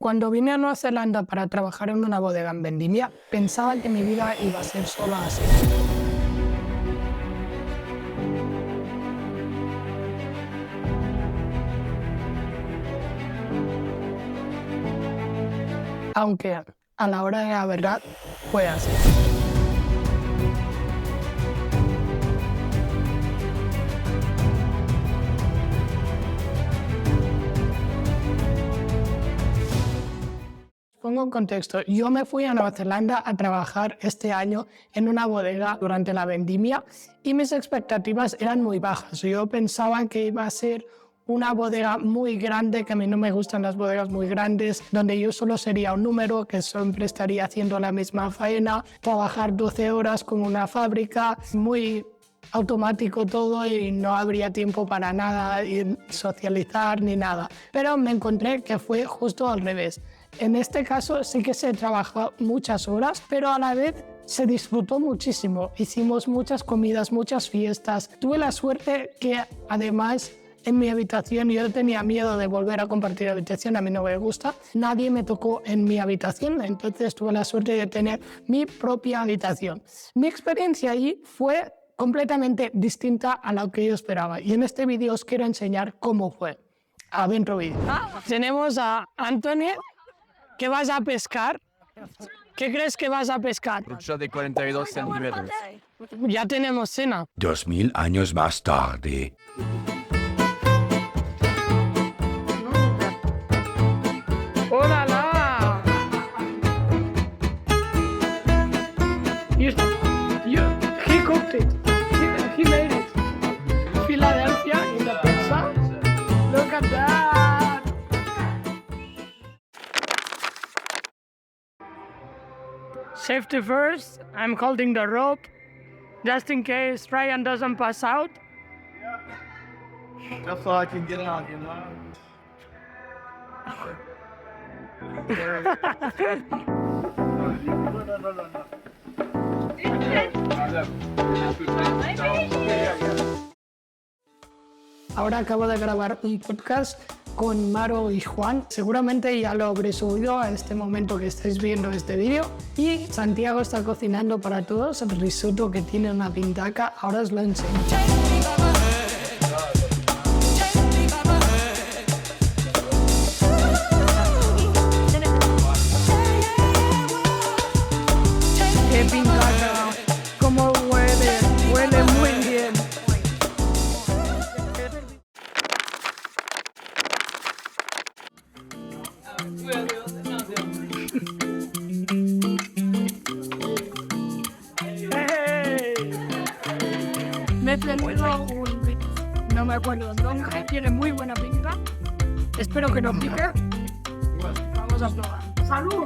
Cuando vine a Nueva Zelanda para trabajar en una bodega en vendimia, pensaba que mi vida iba a ser solo así. Aunque a la hora de la verdad fue así. Pongo en contexto, yo me fui a Nueva Zelanda a trabajar este año en una bodega durante la vendimia y mis expectativas eran muy bajas. Yo pensaba que iba a ser una bodega muy grande, que a mí no me gustan las bodegas muy grandes, donde yo solo sería un número, que siempre estaría haciendo la misma faena, trabajar 12 horas como una fábrica, muy automático todo y no habría tiempo para nada, y socializar ni nada. Pero me encontré que fue justo al revés. En este caso sí que se trabajó muchas horas, pero a la vez se disfrutó muchísimo. Hicimos muchas comidas, muchas fiestas. Tuve la suerte que además en mi habitación, yo tenía miedo de volver a compartir habitación, a mí no me gusta, nadie me tocó en mi habitación, entonces tuve la suerte de tener mi propia habitación. Mi experiencia allí fue completamente distinta a lo que yo esperaba y en este vídeo os quiero enseñar cómo fue. Adentro vídeo. Tenemos a Anthony. ¿Qué vas a pescar? ¿Qué crees que vas a pescar? Trucha de 42 centímetros. Ya tenemos cena. 2000 años más tarde. ¡Hola, la! He cooked it. He made it. Philadelphia in the pizza. Look at that. Safety first. I'm holding the rope. Just in case Ryan doesn't pass out. Just so I can get out, you know. Ahora acabo de grabar un podcast con Maro y Juan. Seguramente ya lo habréis oído a este momento que estáis viendo este vídeo. Y Santiago está cocinando para todos el risotto que tiene una pintaca. Ahora os lo enseño. ¡Qué pintaca! ¡Cómo huele! ¡Huele muy bien! Me he tenido no me acuerdo el nombre, tiene muy buena pinta. Espero que no pique. Vamos a probar. ¡Salud!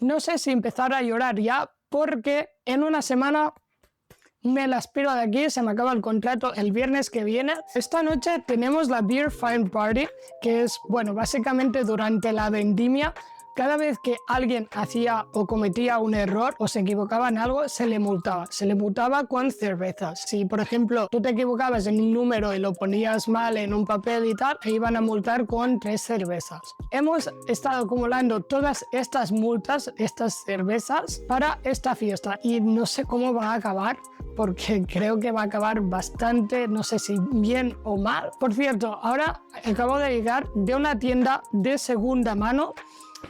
No sé si empezar a llorar ya, porque en una semana me las piro de aquí, se me acaba el contrato el viernes que viene. Esta noche tenemos la Beer Fine Party, que es, bueno, básicamente durante la vendimia, cada vez que alguien hacía o cometía un error o se equivocaba en algo, se le multaba. Se le multaba con cervezas. Si, por ejemplo, tú te equivocabas en un número y lo ponías mal en un papel y tal, te iban a multar con 3 cervezas. Hemos estado acumulando todas estas multas, estas cervezas, para esta fiesta. Y no sé cómo va a acabar, porque creo que va a acabar bastante, no sé si bien o mal. Por cierto, ahora acabo de llegar de una tienda de segunda mano,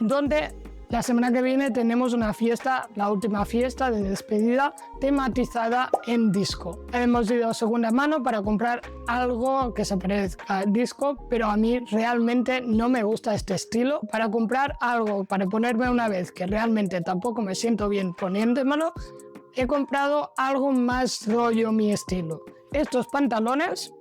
donde la semana que viene tenemos una fiesta, la última fiesta de despedida, tematizada en disco. Hemos ido a segunda mano para comprar algo que se parezca al disco, pero a mí realmente no me gusta este estilo. Para comprar algo, para ponerme una vez, que realmente tampoco me siento bien poniéndomelo, he comprado algo más rollo mi estilo. Estos pantalones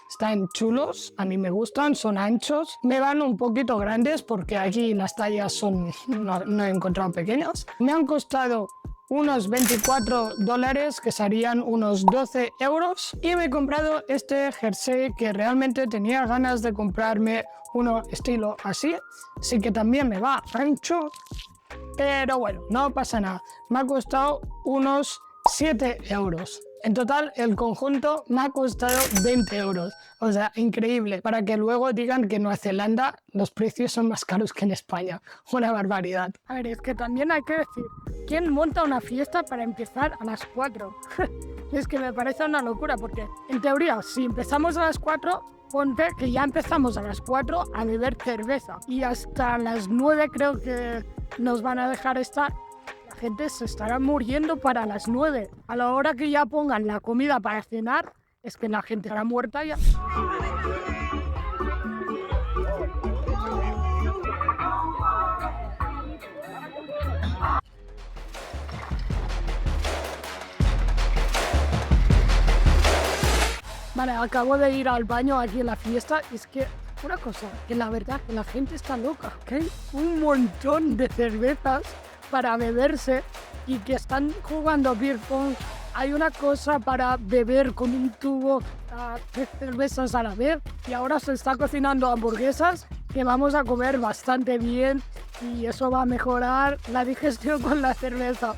están chulos, a mí me gustan, son anchos. Me van un poquito grandes porque aquí las tallas no he encontrado pequeñas. Me han costado unos $24, que serían unos 12 euros. Y me he comprado este jersey que realmente tenía ganas de comprarme uno estilo así. Sí que también me va ancho, pero bueno, no pasa nada. Me ha costado unos 7 euros. En total, el conjunto me ha costado 20 euros. O sea, increíble. Para que luego digan que en Nueva Zelanda los precios son más caros que en España. Una barbaridad. A ver, es que también hay que decir, ¿quién monta una fiesta para empezar a las 4? Es que me parece una locura, porque en teoría, si empezamos a las 4, ponte que ya empezamos a las 4 a beber cerveza. Y hasta las 9 creo que nos van a dejar estar. La gente se estará muriendo para las 9. A la hora que ya pongan la comida para cenar, es que la gente estará muerta ya. Vale, acabo de ir al baño aquí en la fiesta y es que una cosa, que la verdad que la gente está loca, que hay un montón de cervezas para beberse y que están jugando beer pong. Hay una cosa para beber con un tubo de cervezas a la vez y ahora se está cocinando hamburguesas que vamos a comer bastante bien y eso va a mejorar la digestión con la cerveza.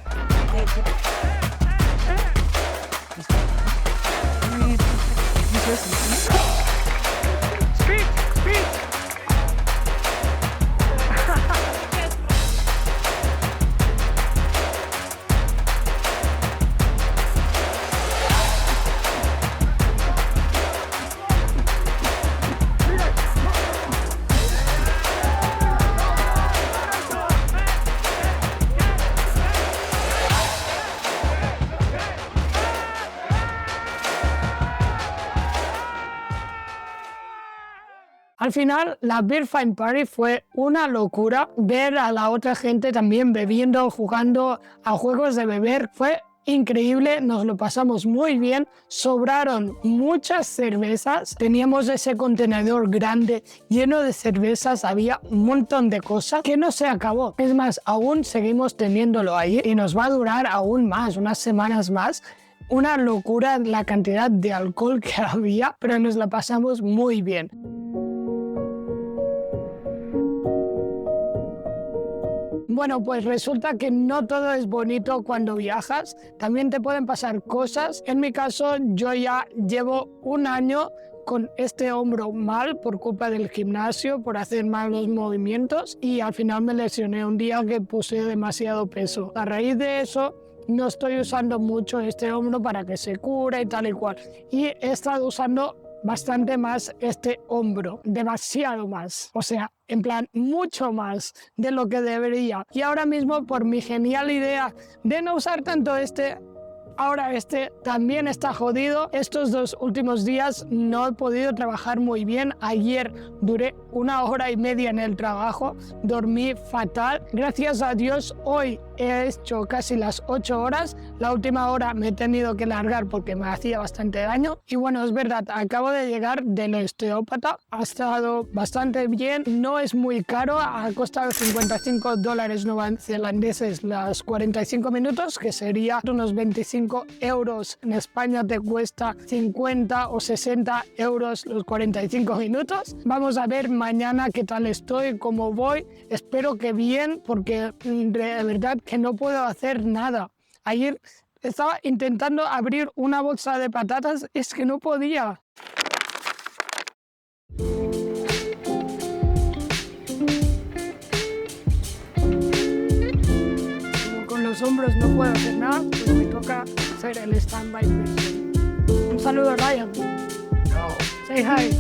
Al final, la Beer Fine Party fue una locura. Ver a la otra gente también bebiendo, jugando a juegos de beber, fue increíble, nos lo pasamos muy bien. Sobraron muchas cervezas, teníamos ese contenedor grande lleno de cervezas, había un montón de cosas que no se acabó. Es más, aún seguimos teniéndolo ahí y nos va a durar aún más, unas semanas más. Una locura la cantidad de alcohol que había, pero nos la pasamos muy bien. Bueno, pues resulta que no todo es bonito cuando viajas, también te pueden pasar cosas. En mi caso, yo ya llevo un año con este hombro mal por culpa del gimnasio, por hacer malos movimientos y al final me lesioné un día que puse demasiado peso. A raíz de eso, no estoy usando mucho este hombro para que se cure y tal y cual. Y he estado usando bastante más este hombro, demasiado más, o sea, en plan mucho más de lo que debería. Y ahora mismo, por mi genial idea de no usar tanto ahora este también está jodido. Estos 2 últimos días no he podido trabajar muy bien. Ayer duré 1 hora y media en el trabajo, dormí fatal. Gracias a Dios hoy he hecho casi las 8 horas. La última hora me he tenido que largar porque me hacía bastante daño. Y bueno, es verdad, acabo de llegar del osteópata. Ha estado bastante bien, no es muy caro. Ha costado $55 neozelandeses las 45 minutos, que sería unos 25 euros. En España te cuesta 50 o 60 euros los 45 minutos. Vamos a ver mañana qué tal estoy, cómo voy. Espero que bien, porque de verdad que no puedo hacer nada. Ayer estaba intentando abrir una bolsa de patatas, es que no podía. Como con los hombros no puedo hacer nada, pues me toca hacer el stand-by person. Un saludo, Ryan. Say hi.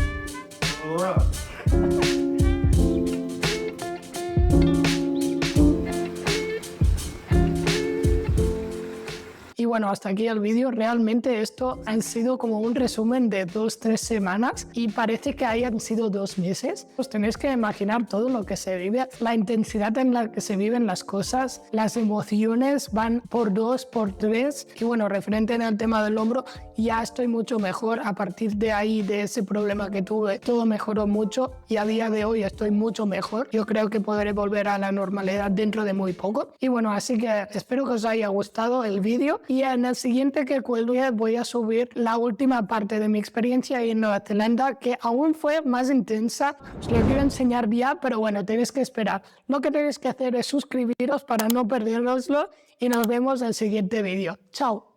Y bueno, hasta aquí el vídeo. Realmente esto han sido como un resumen de 2-3 semanas y parece que hayan sido 2 meses. Os tenéis que imaginar todo lo que se vive, la intensidad en la que se viven las cosas, las emociones van por 2, por 3. Y bueno, referente en el tema del hombro, ya estoy mucho mejor. A partir de ahí, de ese problema que tuve, todo mejoró mucho y a día de hoy estoy mucho mejor. Yo creo que podré volver a la normalidad dentro de muy poco. Y bueno, así que espero que os haya gustado el vídeo y en el siguiente que cuelgue voy a subir la última parte de mi experiencia en Nueva Zelanda, que aún fue más intensa. Os lo quiero enseñar ya, pero bueno, tenéis que esperar. Lo que tenéis que hacer es suscribiros para no perderoslo y nos vemos en el siguiente vídeo. Chao.